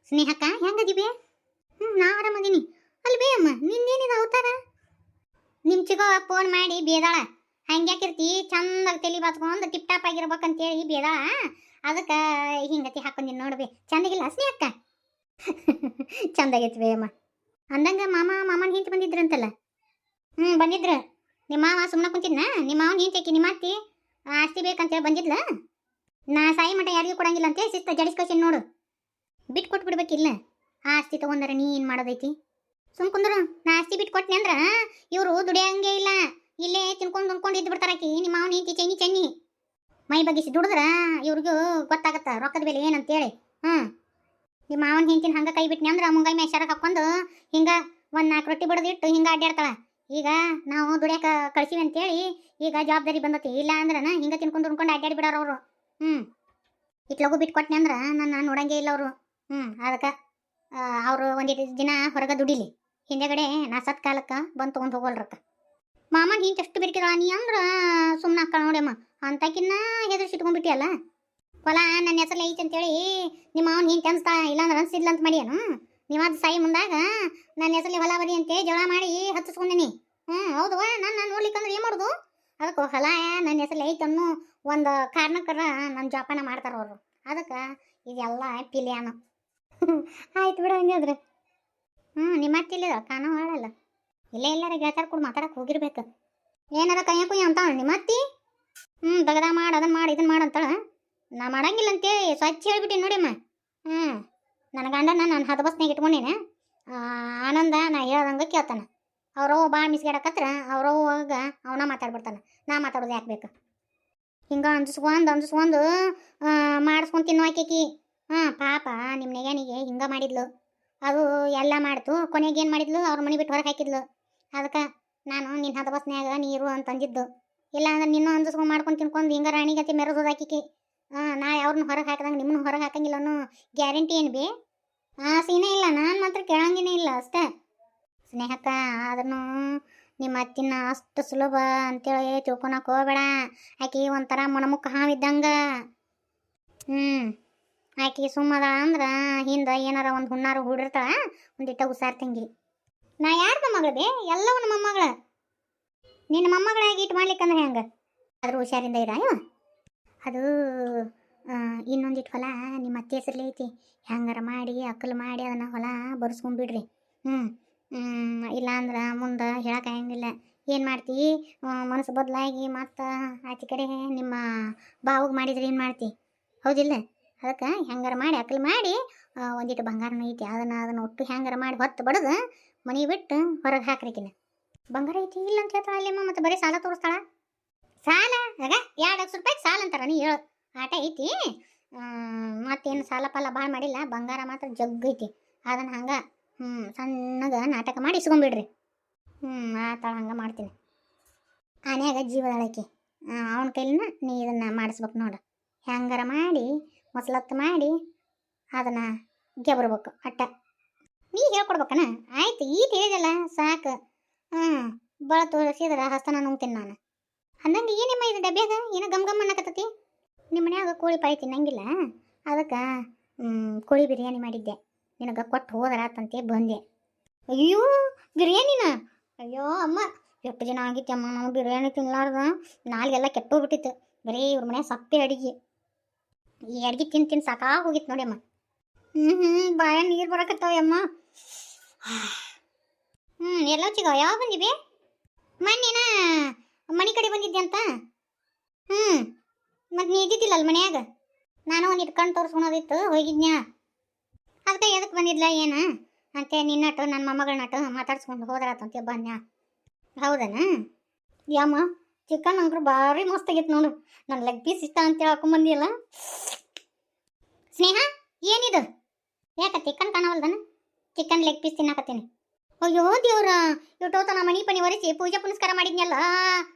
ಸ್ನೇಹಕ್ಕ ಹೆಂಗದಿ ಬೇ? ನಾ ಆರಾಮದೀನಿ. ಅಲ್ಲಿ ಬೇ ಅಮ್ಮ ನಿನ್ನೇನಿದ ಅವತಾರ? ನಿಮ್ಮ ಚಿಗೋ ಫೋನ್ ಮಾಡಿ ಬೇದಾಳ, ಹಂಗ್ಯಾಕಿರ್ತಿ ಚಂದಾಗ ತಲೆ ಬಾಚ್ಕೊಂಡು ಟಿಪ್ ಟಾಪ್ ಆಗಿರ್ಬೇಕಂತೇಳಿ ಬೇದಾಳ. ಅದಕ್ಕೆ ಹಿಂಗತಿ ಹಾಕೊಂಡಿನಿ ನೋಡ್ಬೇ. ಚಂದಾಗಿಲ್ಲ ಸ್ನೇಹಕ್ಕ? ಚಂದಾಗೈತಿ ಬೇ ಅಮ್ಮ. ಅಂದಂಗ ಮಾಮನ ಹೆಂಡತಿ ಬಂದಿದ್ರಂತಲ್ಲ? ಬಂದಿದ್ರು. ನಿಮ್ಮ ಮಾವ ಸುಮ್ಮನೆ ಕುಂತಿದ್ನ? ನಿಮ್ಮ ಮಾವನ ಹೆಂಡತಿ ನಿಮ್ಮ ಅತ್ತಿ ಆಸ್ತಿ ಬೇಕಂತೇಳಿ ಬಂದಿದ್ಲ. ನಾ ಸಾಯಿ ಮಠ ಯಾರಿಗೂ ಕೊಡಂಗಿಲ್ಲ ಅಂತೇಳಿ ಶಿಸ್ತ ಜಡಿಸ್ಕೊಸಿನ್ ನೋಡು. ಬಿಟ್ಟು ಕೊಟ್ಟು ಬಿಡ್ಬೇಕಿಲ್ಲ. ಆ ಆಸ್ತಿ ತಗೊಂಡಾರ ನೀ ಏನು ಮಾಡೋದೈತಿ? ಸುಮ್ ಕುಂದ್ರು. ನಾ ಆಸ್ತಿ ಬಿಟ್ಟು ಕೊಟ್ಟನೆ ಅಂದ್ರ ಇವರು ದುಡಿಯಂಗೆ ಇಲ್ಲ, ಇಲ್ಲೇ ತಿನ್ಕೊಂಡು ಇದ್ದು ಬಿಡ್ತಾರಾಕಿ ನಿಮ್ಮ ಮಾವನ ಹೆಂಡತಿ ಚೆನ್ನಿ. ಮೈ ಬಗ್ಗಿಸಿ ದುಡಿದ್ರ ಇವ್ರಿಗೂ ಗೊತ್ತಾಗತ್ತ ರೊಕ್ಕದ ಬೆಲೆ ಏನಂತೇಳಿ. ನಿಮ್ಮ ಮಾವನ ಹೆಂಡತಿನ ಹಂಗೆ ಕೈ ಬಿಟ್ನಿ ಅಂದ್ರೆ ಮುಂಗೈ ಮೇಲೆ ಶರಕ್ ಹಾಕೊಂಡು ಹಿಂಗೆ ಒಂದು 4 ರೊಟ್ಟಿ ಬಡ್ದಿಟ್ಟು ಹಿಂಗೆ ಅಡ್ಡಾಡ್ತಾಳ. ಈಗ ನಾವು ದುಡಿಯಾಕ ಕಳ್ಸಿವಿ ಅಂತೇಳಿ ಈಗ ಜವಾಬ್ದಾರಿ ಬಂದತಿ. ಇಲ್ಲ ಅಂದ್ರೆ ಹಿಂಗೆ ತಿನ್ಕೊಂಡು ಅಡ್ಡಾಡಿ ಬಿಡೋರು ಅವರು. ಇಟ್ಲಗು ಬಿಟ್ಟು ಕೊಟ್ಟನೆ ಅಂದ್ರೆ ನನ್ನ ನೋಡಂಗೆ ಇಲ್ಲ ಅವರು. ಅದಕ್ಕೆ ಅವರು ಒಂದಿಟ್ಟು ದಿನ ಹೊರಗೆ ದುಡಿಲಿ, ಹಿಂದೆಗಡೆ ನಾ ಸತ್ ಕಾಲಕ್ಕೆ ಬಂದು ತೊಗೊಂಡು ಹೋಗೋಲ್ರಕ್ಕ. ಮಾಮನ ಹಿಂಗೆ ಎಷ್ಟು ಬಿಡ್ತಿದ್ದಾಳ ನೀ ಅಂದ್ರೆ ಸುಮ್ಮನೆ ಅಕ್ಕ ನೋಡಮ್ಮ ಅಂತಕಿನ್ನ ಹೆದರ್ಸಿಟ್ಕೊಂಡ್ಬಿಟ್ಟಿಯಲ್ಲ. ಹೊಲ ನನ್ನ ಹೆಸರಲ್ಲಿ ಐತೆ ಅಂತೇಳಿ ನಿಮ್ಮ ಮಾವನ ಹಿಂಗೆ ಅನ್ಸ್ತಾ ಇಲ್ಲಾಂದ್ರೆ ಅನ್ಸಿದ್ಲ ಅಂತ ಮಾಡಿಯನು. ನೀವಾದ ಸಾಯಿ ಮುಂದಾಗ ನನ್ನ ಹೆಸರಲ್ಲಿ ಹೊಲ ಬದಿ ಅಂತೇಳಿ ಜಗಳ ಮಾಡಿ ಹತ್ತಿಸ್ಕೊಂಡೀನಿ. ಹೌದವ, ನಾನು ನೋಡ್ಲಿಕ್ಕಂದ್ರೆ ಏನು ಮಾಡೋದು? ಅದಕ್ಕೆ ಹೊಲ ನನ್ನ ಹೆಸರಲ್ಲಿ ಐತೆ ಅನ್ನೋ ಒಂದು ಕಾರಣಕ್ಕರ ನನ್ನ ಜೋಪಾನ ಮಾಡ್ತಾರ ಅವರು. ಅದಕ್ಕೆ ಇದೆಲ್ಲ ಪಿಲಿಯಾನ. ಆಯ್ತು ಬಿಡು ಹಂಗಾದ್ರೆ. ನಿಮ್ಮ ಅತ್ತಿಲ್ಲ ಕಾಣೋ ಹಾಳಲ್ಲ. ಇಲ್ಲೇ ಎಲ್ಲಾರ ಗೆಳತಾರ ಕೂಡ ಮಾತಾಡಕ್ಕೆ ಹೋಗಿರ್ಬೇಕು. ಏನಾರ ಕೈಯ ಕುಯ್ಯ ಅಂತಾಳ ನಿಮ್ಮ ಅತ್ತಿ. ದಗದ ಮಾಡಿ ಅದನ್ನು ಮಾಡಿ ಇದನ್ನು ಮಾಡಂತಾಳ. ನಾ ಮಾಡಂಗಿಲ್ಲ ಅಂತೇಳಿ ಸ್ವಚ್ಛ ಹೇಳ್ಬಿಟ್ಟಿನಿ ನೋಡಿಮ್ಮ. ನನ್ನ ಗಂಡನ ನಾನು ಹದಬಸ್ನಾಗ ಇಟ್ಕೊಂಡೇನೆ. ಆನಂದ ನಾ ಹೇಳ್ದಂಗೆ ಕೇಳ್ತಾನೆ. ಅವ್ರವ್ ಭಾಳ ಮಿಸ್ಗಾಡಕತ್ರ ಅವ್ರವಾಗ ಅವನ ಮಾತಾಡ್ಬಿಡ್ತಾನೆ. ನಾ ಮಾತಾಡೋದು ಯಾಕೆ ಬೇಕು? ಹಿಂಗೆ ಅಂಜಿಸ್ಕೊಂಡು ಮಾಡಿಸ್ಕೊಂಡು ತಿನ್ನೋ ಆಕೇಕಿ. ಪಾಪ ನಿಮ್ಮ ನೆಗನಿಗೆ ಹಿಂಗೆ ಮಾಡಿದ್ಲು. ಅದು ಎಲ್ಲ ಮಾಡ್ತು. ಕೊನೆಗೆ ಏನು ಮಾಡಿದ್ಲು? ಅವ್ರ ಮನೆ ಬಿಟ್ಟು ಹೊರಗೆ ಹಾಕಿದ್ಲು. ಅದಕ್ಕೆ ನಾನು ನಿನ್ನ ಹದ ಬಸ್ನ್ಯಾಗ ನೀರು ಅಂತಂದಿದ್ದು. ಇಲ್ಲ ಅಂದ್ರೆ ನಿನ್ನೂ ಅಂಜಿಸ್ಕೊಂಡು ಮಾಡ್ಕೊಂಡು ತಿನ್ಕೊಂಡು ಹಿಂಗೆ ರಾಣಿಗತಿ ಮೆರೆದೋದು ಆಕಿಕಿ. ನಾಳೆ ಅವ್ರನ್ನ ಹೊರಗೆ ಹಾಕಿದಂಗೆ ನಿಮ್ಮನ್ನು ಹೊರಗೆ ಹಾಕಂಗಿಲ್ಲ ಅನ್ನೋ ಗ್ಯಾರಂಟಿ ಏನು ಬಿ? ಸೀನೇ ಇಲ್ಲ. ನಾನು ಮಾತ್ರ ಕೇಳಂಗೇನೇ ಇಲ್ಲ ಅಷ್ಟೇ. ಸ್ನೇಹಕ್ಕ ಅದನ್ನು ನಿಮ್ಮ ಅತ್ತಿನ ಅಷ್ಟು ಸುಲಭ ಅಂತೇಳಿ ತಿಳ್ಕೊಳಕ್ಕೆ ಹೋಗಬೇಡ. ಆಕೆ ಒಂಥರ ಮೊಣಮುಖ ಹಾವಿದ್ದಂಗೆ. ಆಕೆ ಸುಮ್ಮದ ಅಂದ್ರೆ ಹಿಂದೆ ಏನಾರ ಒಂದು ಹುಣ್ಣಾರು ಹೂಡಿರ್ತಾಳ, ಒಂದಿಟ್ಟ ಉಸಾರ್ ತಂಗಿ. ನಾ ಯಾರ ಮೊಮ್ಮಗಳು ಬೇ? ಎಲ್ಲವೂ ನಮ್ಮ ಮೊಮ್ಮಗಳ. ನಿನ್ನ ಮೊಮ್ಮಗಳಾಗಿ ಇಟ್ಟು ಮಾಡ್ಲಿಕ್ಕಂದ್ರೆ ಹೆಂಗೆ? ಆದರೂ ಹುಷಾರಿಂದ ಇರ. ಅದು ಇನ್ನೊಂದಿಟ್ಟು ಹೊಲ ನಿಮ್ಮ ಅತ್ತೆ ಹೆಸರಲ್ಲಿ ಐತಿ. ಹೆಂಗಾರ ಮಾಡಿ ಅಕ್ಕಲು ಮಾಡಿ ಅದನ್ನು ಹೊಲ ಬರ್ಸ್ಕೊಂಡ್ಬಿಡ್ರಿ. ಇಲ್ಲ ಅಂದ್ರೆ ಮುಂದೆ ಹೇಳೋಕ್ಕಾಗಂಗಿಲ್ಲ. ಏನು ಮಾಡ್ತಿ? ಮನಸ್ಸು ಬದಲಾಗಿ ಮತ್ತು ಆಚೆ ಕಡೆ ನಿಮ್ಮ ಬಾವಿಗೆ ಮಾಡಿದ್ರೆ ಏನು ಮಾಡ್ತಿ? ಹೌದಿಲ್ಲ? ಅದಕ್ಕೆ ಹೆಂಗಾರ ಮಾಡಿ ಅಕ್ಕಲು ಮಾಡಿ ಒಂದಿಟ್ಟು ಬಂಗಾರನ ಐತಿ, ಅದನ್ನು ಒಟ್ಟು ಹೆಂಗಾರ ಮಾಡಿ ಹೊತ್ತು ಬಡದು ಮನೆ ಬಿಟ್ಟು ಹೊರಗೆ ಹಾಕ್ರಿಕಿನ. ಬಂಗಾರ ಐತಿ ಇಲ್ಲ ಅಂತ ಹೇಳ್ತಾಳ ಅಲ್ಲೇಮ್ಮ. ಮತ್ತು ಬರೀ ಸಾಲ ತೋರಿಸ್ತಾಳ. ಸಾಲ ಆಗ 2 ಲಕ್ಷ ರೂಪಾಯಿ ಸಾಲ ಅಂತಾರ. ನೀ ಹೇಳು ಆಟ ಐತಿ. ಮತ್ತೇನು ಸಾಲ ಪಾಲ ಭಾಳ ಮಾಡಿಲ್ಲ. ಬಂಗಾರ ಮಾತ್ರ ಜಗ್ಗೈತಿ. ಅದನ್ನು ಹಂಗೆ ಸಣ್ಣಗೆ ನಾಟಕ ಮಾಡಿ ಇಸ್ಕೊಂಬಿಡ್ರಿ. ಆತಾಳ ಹಂಗೆ ಮಾಡ್ತೀನಿ. ಆನ್ಯಾಗ ಜೀವದಳಕಿ ಅವನ ಕೈಲಿನ ನೀ ಇದನ್ನು ಮಾಡಿಸ್ಬೇಕು ನೋಡು. ಹೆಂಗಾರ ಮಾಡಿ ಮೊಸಲತ್ತು ಮಾಡಿ ಅದನ್ನು ಗೆಬರ್ಬೇಕು ಅಟ್ಟ. ನೀ ಹೇಳ್ಕೊಡ್ಬೇಕನ? ಆಯ್ತು ಈ ತಿಳಿದಲ್ಲ ಸಾಕು. ಭಾಳ ತೋರಿಸಿದ್ರೆ ಹಸ್ತನ ನುಂಗ್ತೀನಿ ನಾನು. ಅಂದಂಗೆ ಏನಮ್ಮ ಇದು ಡಬ್ಬ್ಯಾಗ ಏನೋ ಗಮ್ ಅನ್ನಕತ್ತತಿ? ನಿಮ್ಮ ಮನ್ಯಾಗ ಕೋಳಿ ಪಾಳಿ ತಿನ್ನಂಗಿಲ್ಲ. ಅದಕ್ಕೆ ಕೋಳಿ ಬಿರಿಯಾನಿ ಮಾಡಿದ್ದೆ. ನಿನಗೆ ಕೊಟ್ಟು ಹೋದರಾತಂತೆ ಬಂದೆ. ಅಯ್ಯೋ ಬಿರಿಯಾನಿನ? ಅಯ್ಯೋ ಅಮ್ಮ ಎಷ್ಟು ಜನ ಆಗಿತ್ತು ಅಮ್ಮ ನಾವು ಬಿರಿಯಾನಿ ತಿನ್ನಲಾರ್ದ. ನಾಲ್ಗೆಲ್ಲ ಕೆಟ್ಟೋಗ್ಬಿಟ್ಟಿತ್ತು. ಬರೀ ಇವ್ರ ಮನ್ಯಾಗ ಸಪ್ಪೆ ಅಡಿಗೆ. ಈ ಅಡ್ಗೆ ತಿಂದು ಸಾಕಾಗಿ ಹೋಗಿತ್ತು ನೋಡಿ ಅಮ್ಮ. ಬಾಯ ನೀರು ಬರಕತ್ತಾವ ಅಮ್ಮ. ಎಲ್ಲ ಚಿಗ ಯಾವ ಬಂದಿವೆ? ಮೊನ್ನೆನ ಮನೆ ಕಡೆ ಬಂದಿದ್ದೆ ಅಂತ. ಮತ್ತು ನೀ ಇದ್ದಿದ್ದಿಲ್ಲ ಅಲ್ಲಿ ಮನ್ಯಾಗ. ನಾನು ಒಂದು ಇಟ್ಕೊಂಡು ತೋರಿಸ್ಕೊಳೋದಿತ್ತು ಹೋಗಿದ್ನ್ಯಾ. ಅದಕ್ಕೆ ಎದಕ್ಕೆ ಬಂದಿದ್ಲ ಏನು ಅಂತೆ ನಿನ್ನಟ್ಟು ನನ್ನ ಮೊಮ್ಮಗಳನ್ನಟ್ಟು ಮಾತಾಡ್ಸ್ಕೊಂಡು ಹೋದ್ರಾತಂತೆ ಬನ್ಯಾ. ಹೌದನ? ಯಮ್ಮ ಚಿಕನ್ ಅಂಕರು ಭಾರಿ ಮಸ್ತ್ ಆಗೈತೆ ನೋಡು. ನನ್ನ ಲೆಗ್ ಪೀಸ್ ಇಷ್ಟ ಅಂತೇಳಿ ಹಾಕೊಂಬಂದಿಯಲ್ಲ. ಸ್ನೇಹ ಏನಿದು? ಯಾಕೆ ಚಿಕನ್ ಕಾಣವಲ್ದನ? ಚಿಕನ್ ಲೆಗ್ ಪೀಸ್ ತಿನ್ನಾಕತ್ತೀನಿ. ಅಯ್ಯೋ ದೇವ್ರ, ಇವತ್ತು ನಾ ಮನೆ ಪನಿ ಒರೆಸಿ ಪೂಜೆ ಪುನಸ್ಕಾರ ಮಾಡಿದ್ನಲ್ಲ.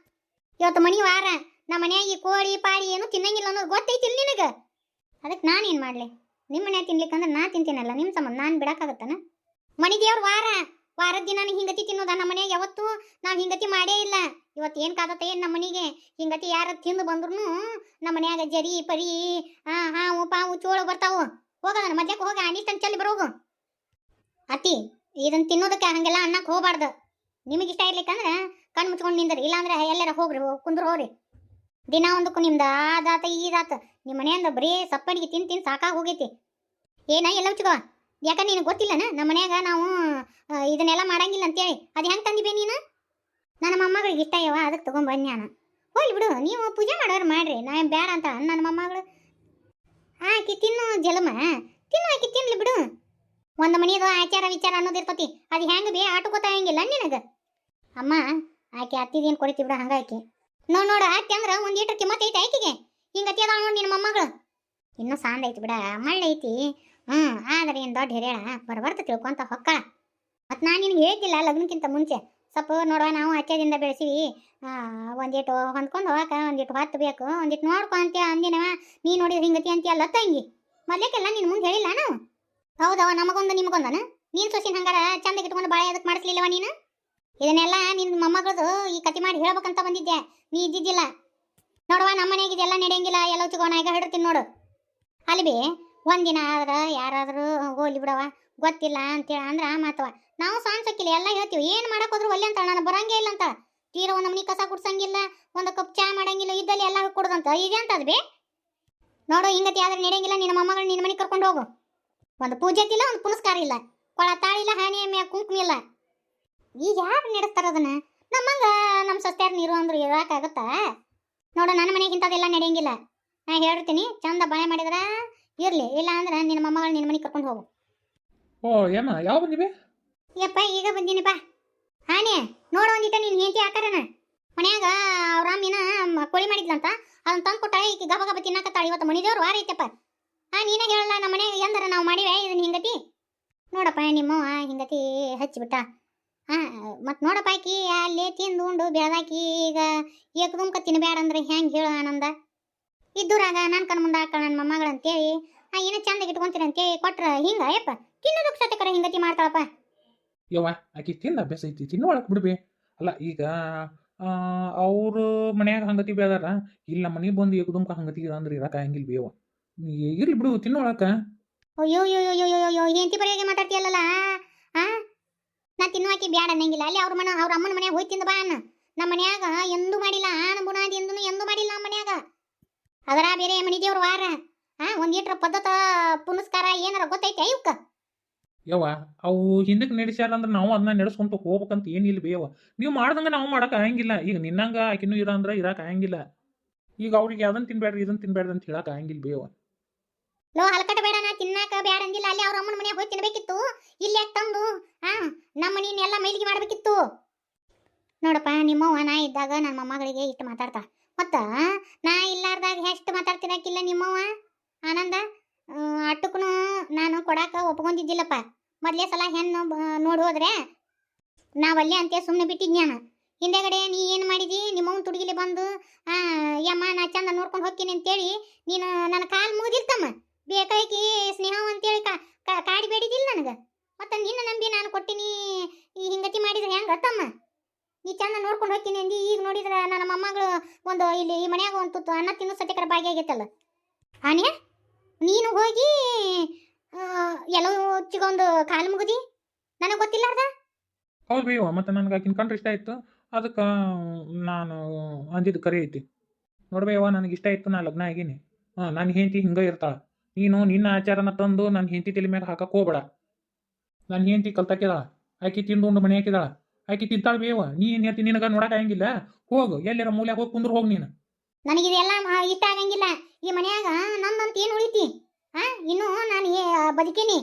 ಇವತ್ತು ಮನೆ ವಾರ. ನಮ್ಮ ಮನ್ಯಾಗ ಈ ಕೋಳಿ ಪಾಳಿ ಏನು ತಿನ್ನಂಗಿಲ್ಲ ಅನ್ನೋದು ಗೊತ್ತೈತಿಲ್ಲ ನಿನಗೆ. ಅದಕ್ಕೆ ನಾನೇನು ಮಾಡಲಿ? ನಿಮ್ಮ ಮನ್ಯಾಗ ತಿನ್ಲಿಕ್ಕಂದ್ರೆ ನಾ ತಿಂತೀನಲ್ಲ. ನಿಮ್ಮ ಸಂಬಂಧ ನಾನು ಬಿಡೋಕ್ಕಾಗತ್ತನ? ಮನೆ ದೇವ್ರ ವಾರದ ದಿನ ಹಿಂಗತಿ ತಿನ್ನೋದ? ನಮ್ಮ ಮನ್ಯಾಗ ಯಾವತ್ತೂ ನಾವು ಹಿಂಗತಿ ಮಾಡೇ ಇಲ್ಲ. ಇವತ್ತು ಏನು ಕಾದತ್ತ ಏನು ನಮ್ಮ ಮನೆಗೆ? ಹಿಂಗತಿ ಯಾರು ತಿಂದು ಬಂದ್ರು ನಮ್ಮ ಮನ್ಯಾಗ ಜರಿ ಪರಿ ಹಾವು ಪಾವು ಚೋಳು ಬರ್ತಾವು. ಹೋಗದ ಮದ್ಯಕ್ಕೆ ಹೋಗಿ ಅನಿಸ್ತಂತ ಚಲ್ಲಿ ಬರೋಗು. ಅತ್ತಿ ಇದನ್ನ ತಿನ್ನೋದಕ್ಕೆ ಹಂಗೆಲ್ಲ ಅನ್ನಕ್ಕೆ ಹೋಗ್ಬಾರ್ದು. ನಿಮಗೆ ಇಷ್ಟ ಇರ್ಲಿಕ್ಕಂದ್ರೆ ಕಣ್ಣು ಮುಚ್ಕೊಂಡು ನಿಂದ್ರಿ, ಇಲ್ಲಾಂದ್ರೆ ಎಲ್ಲಾರ ಹೋಗ್ರಿ, ಕುಂದ್ರ ಹೋಗ್ರಿ. ದಿನ ಒಂದಕ್ಕೂ ನಿಮ್ದು ಆದಾತ ಈದಾತ ನಿಮ್ಮ ಮನೆಯಿಂದ ಬರೀ ಸಪ್ಪನಿಗೆ ತಿಂದು ಸಾಕಾಗಿ ಹೋಗೈತಿ. ಏನ ಎಲ್ಲ ಹುಚ್ಚುಗವ, ಯಾಕಂದ್ರೆ ನಿನಗೆ ಗೊತ್ತಿಲ್ಲನ ನಮ್ಮ ಮನ್ಯಾಗ ನಾವು ಇದನ್ನೆಲ್ಲ ಮಾಡಂಗಿಲ್ಲ ಅಂತೇಳಿ. ಅದು ಹೆಂಗೆ ತಂದಿಬೇ ನೀನು? ನನ್ನ ಮೊಮ್ಮಗಳಿಗೆ ಇಷ್ಟ ಅಯ್ಯವ, ಅದಕ್ಕೆ ತೊಗೊಂಬನ್ನಿ ನಾನು. ಹೋಗ್ಲಿ ಬಿಡು, ನೀವು ಪೂಜೆ ಮಾಡೋರು ಮಾಡ್ರಿ, ನಾ ಬೇಡ ಅಂತ ನನ್ನ ಮೊಮ್ಮಗಳು. ಆಕಿ ತಿನ್ನು ಜಲಮ, ಆಕಿ ತಿನ್ಲಿ ಬಿಡು. ಒಂದು ಮನೆಯದು ಆಚಾರ ವಿಚಾರ ಅನ್ನೋದಿರ್ತತಿ, ಅದು ಹೆಂಗೆ ಬೇ ಆಟು ಗೊತ್ತಾಗಂಗಿಲ್ಲ ನಿನಗೆ. ಅಮ್ಮ ಆಕೆ ಅತ್ತಿದೇನು ಕೊಡ್ತಿ ಬಿಡ, ಹಂಗಾಕಿ ನೋಡು ಅತ್ತಿ ಅಂದ್ರೆ ಒಂದು ಲೀಟರ್ ಕಿಮ್ಮತ್ ಐತೆ ಆಕಿಗೆ. ಹಿಂಗತಿ ಅದ ನೋಡಿ ನಿನ್ನ ಮೊಮ್ಮಗಳು. ಇನ್ನೂ ಸಾಂದ್ ಐತಿ ಬಿಡ, ಮಳ್ಳ ಐತಿ. ಆದ್ರೆ ಏನು ದೊಡ್ಡ ಹಿರಿಯಳ ಬರ್ಬರ್ತ ತಿಳ್ಕೊಂತ ಹೊಕ್ಕಳ. ಮತ್ತು ನಾನು ನಿನಗೆ ಹೇಳ್ತಿಲ್ಲ ಲಗ್ನಕ್ಕಿಂತ ಮುಂಚೆ ಸ್ವಲ್ಪ ನೋಡುವ, ನಾವು ಅಚ್ಚದಿಂದ ಬೆಳೆಸಿವಿ, ಒಂದಿಟ್ಟು ಹೊಂದ್ಕೊಂಡು ಹೋಗಕ್ಕೆ ಒಂದಿಟ್ಟು ಹೊತ್ತು ಬೇಕು, ಒಂದಿಟ್ಟು ನೋಡ್ಕೊ ಅಂತ ಅಂದಿನವ. ನೀ ನೋಡಿದ್ರೆ ಹಿಂಗತಿ ಅಂತೀಯಲ್ಲ ತಂಗಿ, ಮೊದ್ಲೇಕೆಲ್ಲ ನಿನ್ನ ಮುಂದೆ ಹೇಳಿಲ್ಲ ನಾವು. ಹೌದವ, ನಮಗೊಂದು ನಿಮಗೊಂದನ. ನೀನು ಸೊಸಿನ ಹಂಗಾರ ಚಂದಕ್ಕೆ ಇಟ್ಕೊಂಡು ಬಾಳೆ ಅದಕ್ಕೆ ಮಾಡಿಸ್ಲಿಲ್ಲವ ನೀನು. ಇದನ್ನೆಲ್ಲ ನಿನ್ನ ಮೊಮ್ಮಗಳದು ಈ ಕತಿ ಮಾಡಿ ಹೇಳ್ಬೇಕಂತ ಬಂದಿದ್ದೆ, ನೀ ಇದ್ದಿದ್ದಿಲ್ಲ. ನೋಡುವ, ನಮ್ಮ ಮನೆಗೆ ಇದೆಲ್ಲ ನಡೆಯಂಗಿಲ್ಲ, ಎಲ್ಲ ಚಿಗೋಣ ಈಗ ಹಿಡ್ತೀನಿ ನೋಡು. ಅಲ್ಲಿ ಬಿ ಒಂದಿನ ಆದ್ರೆ ಯಾರಾದರೂ ಹೋಗ್ಲಿ ಬಿಡವ, ಗೊತ್ತಿಲ್ಲ ಅಂತೇಳಿ ಅಂದ್ರೆ ಮಾತವ. ನಾವು ಸಾನ್ಸಕ್ಕಿಲ್ಲ, ಎಲ್ಲ ಹೇಳ್ತೀವಿ. ಏನು ಮಾಡಕ್ಕೆ ಹೋದ್ರು ಒಲ್ಲೆ ಅಂತ, ನಾನು ಬರಂಗೇ ಇಲ್ಲ ಅಂತ. ತೀರ ಒಂದು ಮನೆ ಕಸ ಕುಡ್ಸಂಗಿಲ್ಲ, ಒಂದು ಕಪ್ ಚಾ ಮಾಡಂಗಿಲ್ಲ, ಇದ್ದಲ್ಲಿ ಎಲ್ಲ ಕೊಡೋದಂತ ಇದೆ ಅಂತ ಅದು ಬೇ. ನೋಡು, ಹಿಂಗತಿ ಆದ್ರೆ ನಡೆಯಂಗಿಲ್ಲ. ನಿನ್ನ ಮೊಮ್ಮಗಳು ನಿನ್ನ ಮನೆಗೆ ಕರ್ಕೊಂಡು ಹೋಗು. ಒಂದು ಪೂಜೆ ಇಲ್ಲ, ಒಂದು ಪುನಸ್ಕಾರ ಇಲ್ಲ, ಕೊಳ ತಾಳಿಲ್ಲ, ಹಾನಿ ಮ್ಯಾ ಕುಂಕುಮ ಇಲ್ಲ. ಈಗ ಯಾರು ನಡೆಸ್ತಾರ ಅದನ್ನ? ನಮ್ಮಂಗ ನಮ್ಮ ಸಸ್ತ್ಯಾರ ನೀರು ಅಂದ್ರೆ ಇರೋಕ್ಕಾಗತ್ತಾ? ನೋಡು, ನನ್ನ ಮನೆಗೆ ಇಂಥದ್ದೆಲ್ಲ ನಡೆಯಂಗಿಲ್ಲ. ನಾ ಹೇಳ್ತೀನಿ, ಚಂದ ಬಾಳೆ ಮಾಡಿದ್ರ ಇರ್ಲಿ, ಇಲ್ಲ ಅಂದ್ರೆ ನಿನ್ನ ಮೊಮ್ಮಗಳು ನಿನ್ನ ಮನೆಗೆ ಕರ್ಕೊಂಡು ಹೋಗು. ಓ ಏಮ್ಮ, ಯಾವ ಬಂದಿವೆ? ಯಪ್ಪ ಈಗ ಬಂದೀನಿ ಬಾ. ಹಾನಿ ನೋಡು, ಒಂದಿಟ ನೀನು ಹೆಂಡತಿ ಆಕಾರನ ಮನ್ಯಾಗ ಅವ್ರ ಅಮ್ಮಿನ ಕೋಳಿ ಮಾಡಿದ್ಲಂತ, ಅದನ್ನ ತಂದು ಕೊಟ್ಟಾಳೆ. ಈಗ ಗಬ ಗಬ ತಿನ್ನಕತ್ತಾಳ. ಇವತ್ತು ಮಣಿದೇವ್ರು ವಾರ ಐತಪ್ಪ. ನೀನೇ ಹೇಳಲ್ಲ ನಮ್ಮ ಮನೆಗೆ ಎಂದರ ನಾವು ಮಾಡಿವೆ ಇದನ್ನ ಹಿಂಗತಿ. ನೋಡಪ್ಪ ನಿಮ್ಮವ್ವ ಹಿಂಗತಿ ಹಚ್ಚಿಬಿಟ್ಟ. ಮತ್ತು ನೋಡಪ್ಪ ಆಕಿ ಅಲ್ಲೇ ತಿಂದು ಉಂಡು ಬೆಳೆದಾಕಿ ಈಗ ಏಕದುಮ್ಕ ತಿನ್ಬೇಡ ಅಂದ್ರೆ ಹೆಂಗೆ ಹೇಳು ಆನಂದ. ಇದ್ದೂರಾಗ ನಾನು ಕಣ್ ಮುಂದೆ ಹಾಕಳ ನನ್ನ ಮೊಮ್ಮಗಳು ಅಂತೇಳಿ ಏನೋ ಚಂದಾಗಿ ಇಟ್ಕೊಂತೀನಿ ಅಂತೇಳಿ ಕೊಟ್ರ ಹಿಂಗ ಯಪ್ಪ ತಿನ್ನೋದಕ್ಕೆ ಸತ್ಯಕರ ಹಿಂಗತಿ ಮಾಡ್ತಾಳಪ್ಪ. ಯವ್ವ ಆಕಿ ತಿಂದ ಅಭ್ಯಾಸ ಐತಿ, ತಿನ್ನೋಳಕ್ಕೆ ಬಿಡ್ಬಿ. ಅಲ್ಲ ಈಗ ಅವ್ರ ಮನ್ಯಾಗ ಹಂಗತಿ ಬೇದಾರ, ಇಲ್ಲ ಮನೆಗೆ ಬಂದು ಏಕದುಮ್ಕ ಹಂಗತಿ ಅಂದ್ರೆ ಇರಕ್ಕೆ ಹಂಗಿಲ್ಲ ಬೇವ. ಇರ್ಲಿ ಬಿಡು, ತಿನ್ನೋಳಕ್ಕ. ಅಯ್ಯೋ ಯೋ ಯೋ ಯೋ ಯೋ ಹೆಂಡತಿ ಬರೆಯಾಗೆ ಮಾತಾಡ್ತೀಯಲ್ಲ. ನಾ ತಿನ್ನುವಾಕಿ ಬ್ಯಾಡ ಅನ್ನಂಗಿಲ್ಲ. ಅಲ್ಲಿ ಅವ್ರ ಅಮ್ಮನ ಮನ್ಯಾಗ ಹೋಗಿ ತಿಂದ ಬಾ ಅನ್ನ. ನಮ್ಮ ಮನ್ಯಾಗ ಎಂದೂ ಮಾಡಿಲ್ಲ, ಬುನಾದಿ ಎಂದೂ ಮಾಡಿಲ್ಲ ನಮ್ಮ ಮನ್ಯಾಗ. ಅದರ ಬೇರೆ ಮನಿ ದೇವ್ರ ವಾರ ಒಂದೀಟ್ರ ಪದ್ಧತ ಪುನಸ್ಕಾರ ಏನಾರ ಗೊತ್ತೈತೆ ಇವಕ್ಕ? ಯವ್ವ ಅವು ಹಿಂದಕ್ಕೆ ನಡೆಸ್ಯಾರ ಅಂದ್ರೆ ನಾವು ಅದನ್ನ ನಡೆಸ್ಕೊಂತ ಹೋಗ್ಬೇಕಂತ ಏನಿಲ್ಲ ಬೇವ. ನೀವು ಮಾಡ್ದಂಗೆ ನಾವು ಮಾಡಕ್ಕೆ ಆಗಂಗಿಲ್ಲ. ಈಗ ನಿನ್ನಂಗ ಆಕಿನೂ ಇರ ಅಂದ್ರೆ ಇರಕ್ಕೆ ಆಗಂಗಿಲ್ಲ. ಈಗ ಅವ್ರಿಗೆ ಅದನ್ನ ತಿನ್ಬೇಡ್ರಿ ಇದನ್ನ ತಿನ್ಬೇಡ್ರಿ ಅಂತ ಹೇಳಕ್ಕೆ ಆಗಂಗಿಲ್ಲ ಬೇವ. ಲೋ ಹಲ್ಕಟ ಬೇಡ, ನಾ ತಿನ್ನಾಕ ಬ್ಯಾಡ ಅಂದಿಲ್ಲ. ಅಲ್ಲಿ ಅವ್ರ ಅಮ್ಮನ ಮನ್ಯಾಗ ಹೋಗಿ ತಿನ್ಬೇಕಿತ್ತು, ಇಲ್ಲಿ ಯಾಕೆ ತಂದು ನಮ್ಮ ಮನೆಯನ್ನೆಲ್ಲ ಮೈಲಿಗೆ ಮಾಡ್ಬೇಕಿತ್ತು. ನೋಡಪ್ಪ, ನಿಮ್ಮವ್ವ ನಾ ಇದ್ದಾಗ ನನ್ನ ಮೊಮ್ಮಗಳಿಗೆ ಇಟ್ಟು ಮಾತಾಡ್ತಾ, ಮತ್ತ ನಾ ಇಲ್ಲಾರ್ದಾಗ ಎಷ್ಟು ಮಾತಾಡ್ತಿರಾಕಿಲ್ಲ ನಿಮ್ಮವ್ವ ಆನಂದ. ಅಟ್ಟಕ್ಕೂ ನಾನು ಕೊಡಾಕ ಒಪ್ಕೊಂಡಿದ್ದಿಲ್ಲಪ್ಪ. ಮೊದಲೇ ಸಲ ಹೆಣ್ಣು ನೋಡಿ ಹೋದ್ರೆ ನಾವಲ್ಲೇ ಅಂತೇ ಸುಮ್ಮನೆ ಬಿಟ್ಟಿದ್ನ್ಯಾನ. ಹಿಂದೆಗಡೆ ನೀ ಏನು ಮಾಡಿದಿ, ನಿಮ್ಮವ್ನ ತುಡುಗಿಲಿ ಬಂದು ಯಮ್ಮ ನಾ ಚಂದ ನೋಡ್ಕೊಂಡು ಹೋಗ್ತೀನಿ ಅಂತೇಳಿ ನೀನು ನನ್ನ ಕಾಲು ಮುಗಿದಿರ್ತಮ್ಮ. ಬೇಕಾಗಿ ಸ್ನೇಹ ಅಂತೇಳಿ ಕಾಡಿ ಬೇಡಿದಿಲ್ಲ ನನಗೆ. ಮತ್ತು ನಿನ್ನ ನಂಬಿ ನಾನು ಕೊಟ್ಟಿನಿ, ಈ ಹಿಂಗತಿ ಮಾಡಿದ್ರೆ ಹೆಂಗೆ ತಮ್ಮ? ನೀ ಚಂದ ನೋಡ್ಕೊಂಡು ಹೋಗ್ತೀನಿ ಅಂದು ಈಗ ನೋಡಿದ್ರೆ ನನ್ನ ಮೊಮ್ಮಗಳು ಒಂದು ಇಲ್ಲಿ ಈ ಮನ್ಯಾಗ ಒಂದು ತುತ್ತು ಅನ್ನ ತಿನ್ನೋ ಸತ್ಯಕರ ಭಾಗಿಯಾಗೈತಲ್ಲ. ಆನೆ ನೀನು ಹೋಗಿ ಎಲ್ಲೋ ಚಿಗೊಂದು ಕಾಲು ಮುಗಿದಿ ನನಗೆ ಗೊತ್ತಿಲ್ಲಾರ್ದ? ಹೌದು ಬೇವ, ಮತ್ತು ನನಗೆ ಆಕಿನ ಕಂಡ್ರೆ ಇಷ್ಟ ಆಯಿತು, ಅದಕ್ಕೆ ನಾನು ಅಂದಿದ್ದು ಕರೆ ಐತಿ. ನೋಡ್ಬೇವ, ನನಗೆ ಇಷ್ಟ ಇತ್ತು, ನಾ ಲಗ್ನ ಆಗೀನಿ. ನನ್ನ ಹೆಂಡತಿ ಹಿಂಗೆ ಇರ್ತಾಳೆ. ನೀನು ನಿನ್ನ ಆಚಾರನ ತಂದು ನನ್ನ ಹೆಂಡತಿ ತಲೆ ಮ್ಯಾಗ ಹಾಕಕ್ಕೆ ಹೋಗ್ಬೇಡ. ನನ್ನ ಹೆಂಡತಿ ಕಲ್ತಾಕಿದಾಳ, ಆಕಿ ತಿಂದು ಉಂಡು ಮನೆ ಹಾಕಿದಾಳ, ಆಕಿ ತಿಂತಾಳ ಬೇವ. ನೀ ಏನು ಹೇಳ್ತೀನಿ, ನಿನಗೆ ನೋಡಕ್ಕೆ ಆಗಂಗಿಲ್ಲ. ಹೋಗು, ಎಲ್ಲರ ಮೂಲ್ಯಾಗ ಹೋಗಿ ಕುಂದ್ರು ಹೋಗಿ ನೀನು. ನನಗಿದೆಲ್ಲ ಇಷ್ಟ ಆಗಂಗಿಲ್ಲ. ಈ ಮನ್ಯಾಗ ನಂದಂತ ಏನು ಉಳಿತಿ? ಇನ್ನೂ ನಾನು ಬದುಕೀನಿ.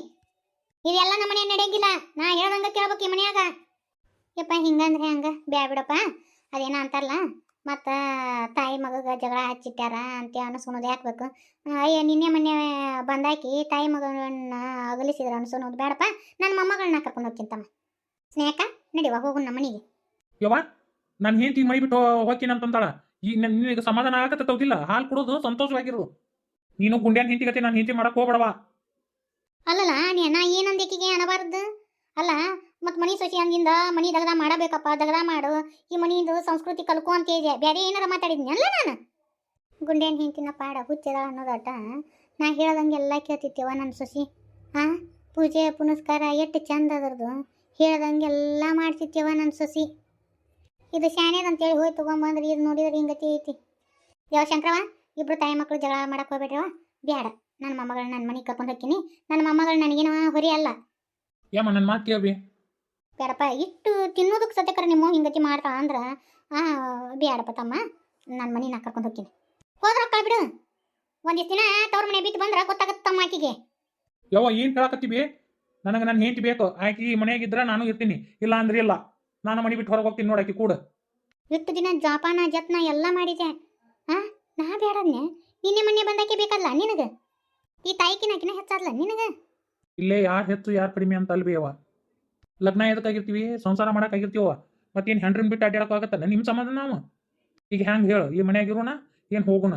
ಇದೆಲ್ಲ ನಮ್ಮ ಮನೆ ನಡೆಯಂಗಿಲ್ಲ. ನಾ ಹೇಳ್ದಂಗೆ ಕೇಳ್ಬೇಕು ಈ ಮನ್ಯಾಗ. ಯಪ್ಪ ಹಿಂಗಂದ್ರೆ ಹಂಗೆ ಬ್ಯಾ ಬಿಡಪ್ಪ. ಅದೇನ ಅಂತಾರಲ್ಲ, ಮತ್ತು ತಾಯಿ ಮಗಗೆ ಜಗಳ ಹಚ್ಚಿಟ್ಟಾರ ಅಂತ ಅನಿಸ್ಕೊಳೋದು ಯಾಕಬೇಕು? ಅಯ್ಯ ನಿನ್ನೆ ಮೊನ್ನೆ ಬಂದಾಕಿ ತಾಯಿ ಮಗನ ಅಗಲಿಸಿದ್ರ ಅನ್ಸೋದು ಬೇಡಪ್ಪ. ನನ್ನ ಮೊಮ್ಮಗಳನ್ನ ಕರ್ಕೊಂಡು ಹೋಗ್ತಿಂತಮ್ಮ. ಸ್ನೇಹಕ್ಕ ನಡಿವ ಹೋಗು ನಮ್ಮ ಮನೆಗೆ. ಯವ್ವ ನನ್ನ ಹೆಂಡತಿ ಮೈ ಬಿಟ್ಟು ಹೋಗ್ತೀನಿ ಅಂತಂತಾಳ. ಈಗ ನಿನಗೆ ಸಮಾಧಾನ ಆಗತ್ತೌದಿಲ್ಲ? ಹಾಲು ಕೊಡೋದು ಸಂತೋಷವಾಗಿರು. ನೀನು ಗುಂಡ್ಯಾನ ಹೆಂಡತಿ ಗತಿ ನಾನು ಹೆಂಡತಿ ಮಾಡಕ್ಕೆ ಹೋಗ್ಬೇಡವ. ಅಲ್ಲಲ್ಲ ನಾ ಏನಂದೇಕಿಗೆ ಅನ್ನಬಾರ್ದು ಅಲ್ಲ. ಮತ್ತು ಮನಿ ಸೊಸಿ ಹಂಗಿಂದ ಮನಿ ದಗದ ಮಾಡಬೇಕಪ್ಪ, ದಗದ ಮಾಡು, ಈ ಮನಿದು ಸಂಸ್ಕೃತಿ ಕಲ್ಕೊ ಅಂತ ಇದೆ. ಬೇರೆ ಏನಾರ ಮಾತಾಡಿದ್ನಿ ಅಲ್ಲ ನಾನು. ಗುಂಡೇನ ಹೆಂಡತಿನ ಪಾಡ ಹುಚ್ಚದ ಅನ್ನೋದಟ ನಾ ಹೇಳ್ದಂಗೆಲ್ಲ ಕೇಳ್ತಿತ್ತೇವ ನನ್ನ ಸೊಸಿ. ಹಾಂ, ಪೂಜೆ ಪುನಸ್ಕಾರ ಎಷ್ಟು ಚಂದ ಅದರದು, ಹೇಳ್ದಂಗೆಲ್ಲ ಮಾಡ್ತಿತ್ತೇವ ನನ್ನ ಸೊಸಿ. ಇದು ಶಾಣೆದಂತೇಳಿ ಹೋಗಿ ತೊಗೊಂಬಂದ್ರಿ, ಇದು ನೋಡಿದ್ರೆ ಹಿಂಗತಿ ಐತಿ. ಯಾವ ಶಂಕರವ, ಇಬ್ರು ತಾಯಿ ಮಕ್ಕಳು ಜಗಳ ಮಾಡಕ್ಕೆ ಹೋಗ್ಬೇಡ್ರವ. ಬೇಡ, ನನ್ನ ಮೊಮ್ಮಗಳನ್ನ ನನ್ನ ಮನೆಗೆ ಕರ್ಕೊಂಡು ಹೋಗ್ತೀನಿ. ನನ್ನ ಮೊಮ್ಮಗಳು ನನಗೇನೋ ಹೊರಿ ಅಲ್ಲ. ಯಮ್ಮ ನನ್ನ ಮಾತು ಕೇಳಿ. ಬೇಡಪ್ಪ, ಇಟ್ಟು ತಿನ್ನೋದಕ್ಕೆ ಸತ್ಯಕರ ನಿಮ್ಮ ಹಿಂಗತಿ ಮಾಡ್ತಾ ಅಂದ್ರೆ ಬೇಡಪ್ಪ ತಮ್ಮ, ನನ್ನ ಮನೆ ನಾ ಕರ್ಕೊಂಡು ಹೋಗ್ತೀನಿ. ಹೋದ್ರಕ್ಕ ಬಿಡು, ಒಂದಿಷ್ಟು ದಿನ ತವ್ರ ಮನೆ ಬಿಟ್ಟು ಬಂದ್ರೆ ಗೊತ್ತಾಗತ್ತೆ ತಮ್ಮ ಆಕಿಗೆ. ಯವ್ವ ಏನು ಹೇಳಕತ್ತೀವಿ? ನನಗೆ ನನ್ನ ಹೆಂಡತಿ ಬೇಕು, ಆಕಿ ಮನೆಯಾಗಿದ್ರೆ ನಾನು ಇರ್ತೀನಿ, ಇಲ್ಲ ಅಂದ್ರೆ ಇಲ್ಲ. ನಾನು ಮನೆ ಬಿಟ್ಟು ಹೊರಗೆ ಹೋಗ್ತೀನಿ ನೋಡಾಕಿ ಕೂಡ. ಇಷ್ಟು ದಿನ ಜಪಾನ ಜತ್ನ ಎಲ್ಲ ಮಾಡಿದೆ. ಹಾಂ, ನಾ ಬೇಡದ್ನೆ, ನಿನ್ನೆ ಮೊನ್ನೆ ಬಂದಾಕೆ ಬೇಕಲ್ಲ ನಿನಗೆ. ಈ ತಾಯಿಕಿನಾಕಿನ ಹೆಚ್ಚಾದ್ಲ ನಿನಗೆ. ಇಲ್ಲೇ ಯಾರು ಹೆಚ್ಚು ಯಾರು ಕಡಿಮೆ ಅಂತ ಅಲ್ವೇ ಯವ್ವ. ಲಗ್ನ ಎದಕ್ಕಾಗಿರ್ತೀವಿ? ಸಂಸಾರ ಮಾಡೋಕ್ಕಾಗಿರ್ತೀವ. ಮತ್ತೇನು ಹೆಂಡ್ರನ್ನ ಬಿಟ್ಟು ಅಡ್ಡಾಡಕ್ಕಾಗತ್ತಲ್ಲ ನಿಮ್ಮ ಸಂಬಂಧ ನಾವು? ಈಗ ಹೆಂಗೆ ಹೇಳು, ಈ ಮನೆಯಾಗಿರೋಣ ಏನು ಹೋಗೋಣ?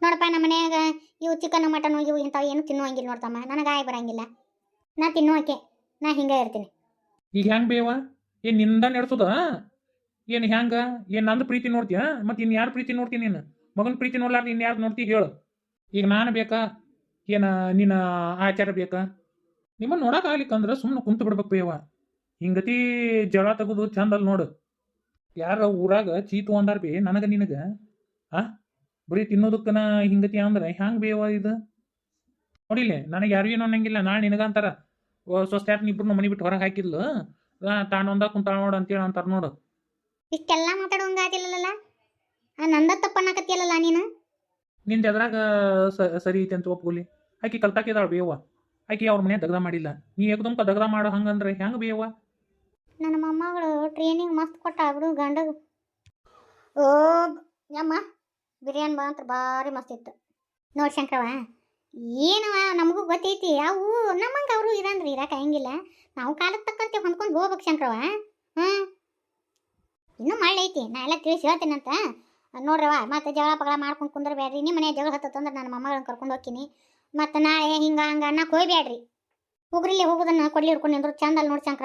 ನೋಡಪ್ಪ, ನಮ್ಮ ಮನ್ಯಾಗ ಇವು ಚಿಕನ್ ಮಟನ್ ಇವು ಇಂಥವು ಏನು ತಿನ್ನುವಂಗಿಲ್ಲ ನೋಡ್ತಮ್ಮ. ನನಗೆ ಆಯ್ ಬರಂಗಿಲ್ಲ, ನಾ ತಿನ್ನುವಕ್ಕೆ ನಾ ಹಿಂಗೆ ಇರ್ತೀನಿ. ಈಗ ಹೆಂಗೆ ಬೇವ? ಏನು ನಿಂದ ನಡೆಸೋದ? ಏನು ಹೆಂಗೆ? ಏನು ನಂದು ಪ್ರೀತಿ ನೋಡ್ತೀಯ? ಮತ್ತು ಇನ್ನು ಯಾರು ಪ್ರೀತಿ ನೋಡ್ತೀನಿ? ನೀನು ಮಗನ ಪ್ರೀತಿ ನೋಡ್ಲಾರ್ದು ಇನ್ನು ಯಾರು ನೋಡ್ತಿ ಹೇಳು? ಈಗ ನಾನು ಬೇಕಾ, ಏನು ನಿನ್ನ ಆಚಾರ ಬೇಕಾ? ನಿಮ್ಮನ್ನು ನೋಡೋಕ್ಕಾಗ್ಲಿಕ್ಕಂದ್ರೆ ಸುಮ್ಮನೆ ಕುಂತು ಬಿಡ್ಬೇಕು ಬೇವ. ಹಿಂಗತಿ ಜಗಳ ತೆಗೆದು ಚಂದಲ್ಲಿ ನೋಡು. ಯಾರ ಊರಾಗ ಚೀತು ಅಂದಾರ ಬೇ ನನಗೆ ನಿನಗೆ? ಬರೀ ತಿನ್ನೋದಕ್ಕನ ಹಿಂಗತಿ ಅಂದ್ರೆ ಹ್ಯಾಂಗೆ ಬೇವ ಇದು? ನೋಡಿಲ್ಲ, ನನಗೆ ಯಾರು ಏನೋ ಅನ್ನಂಗಿಲ್ಲ. ನಾಳೆ ನಿನಗಂತಾರ ಸ್ವಸ್ಥ್ಯಾತ್ನ ಇಬ್ಬರು ಮನೆ ಬಿಟ್ಟು ಹೊರಗೆ ಹಾಕಿದ್ಲು, ತಾನೊಂದ ಕುಂತಾಳ ನೋಡು ಅಂತೇಳಿ ಅಂತಾರೆ ನೋಡು. ಇಷ್ಟೆಲ್ಲ ಮಾತಾಡುವಂಗ ಆದಿಲ್ಲಲ್ಲ, ನಂದ ತಪ್ಪನ್ನಕತ್ತಿಯಲ್ಲ ನೀನು. ನಿಂದ ಎದ್ರಾಗ ಸರಿ ಐತೆ ಅಂತ ಒಪ್ಕೊಲಿ. ಆಕಿ ಕಲ್ತಾಕಿದಾಳ ಬೇವ, ಆಕಿ ಅವ್ರ ಮನೆ ದಗದ ಮಾಡಿಲ್ಲ. ನೀ ಏಕದಮ್ಕ ದಗದ ಮಾಡೋ ಹಂಗಂದ್ರೆ ಹೆಂಗೆ ಬೇವ? ನನ್ನ ಮೊಮ್ಮಗಳು ಟ್ರೈನಿಂಗ್ ಮಸ್ತ್ ಕೊಟ್ಟ ಬಿಡು ಗಂಡಗ. ಓ ಯಮ್ಮ, ಬಿರಿಯಾನಿ ಮಾತ್ರ ಭಾರಿ ಮಸ್ತ್ ಇತ್ತು ನೋಡಿ ಶಂಕರವ. ಏನವ, ನಮಗೂ ಗೊತ್ತೈತಿ ಅವು ನಮ್ಮಂಗೆ ಅವರು ಇರಂದ್ರಿ ಇರಕ್ಕೆ ಹಂಗಿಲ್ಲ. ನಾವು ಕಾಲಕ್ಕೆ ತಕ್ಕಂತೆ ಹೊಂದ್ಕೊಂಡು ಹೋಗ್ಬೇಕು ಶಂಕರವ. ಇನ್ನೂ ಮಳೆ ಐತಿ, ನಾ ಎಲ್ಲ ತಿಳಿಸಿ ಹೇಳ್ತೇನಂತ ನೋಡ್ರವ. ಮತ್ತೆ ಜಗಳ ಪಗಳ ಮಾಡ್ಕೊಂಡು ಕುಂದ್ರೆ ಬೇಡ್ರಿ. ನಿಮ್ಮ ಮನೆ ಜಗಳ ಹತ್ತಂದ್ರೆ ನನ್ನ ಮೊಮ್ಮಗಳನ್ನ ಕರ್ಕೊಂಡು ಹೋಗ್ತೀನಿ. ಮತ್ತು ನಾಳೆ ಹಿಂಗೆ ಹಂಗೆ ಅನ್ನಕ್ಕೆ ಹೋಗ್ಬೇಡ್ರಿ. ಹೋಗ್ರಿಲ್ಲೇ ಹೋಗೋದನ್ನ ಕೊಡ್ಲಿ ಹಿಡ್ಕೊಂಡು ನಿಂದ್ರು ಚಂದ ಅಲ್ಲಿ ನೋಡಿ ಶಂಕರ.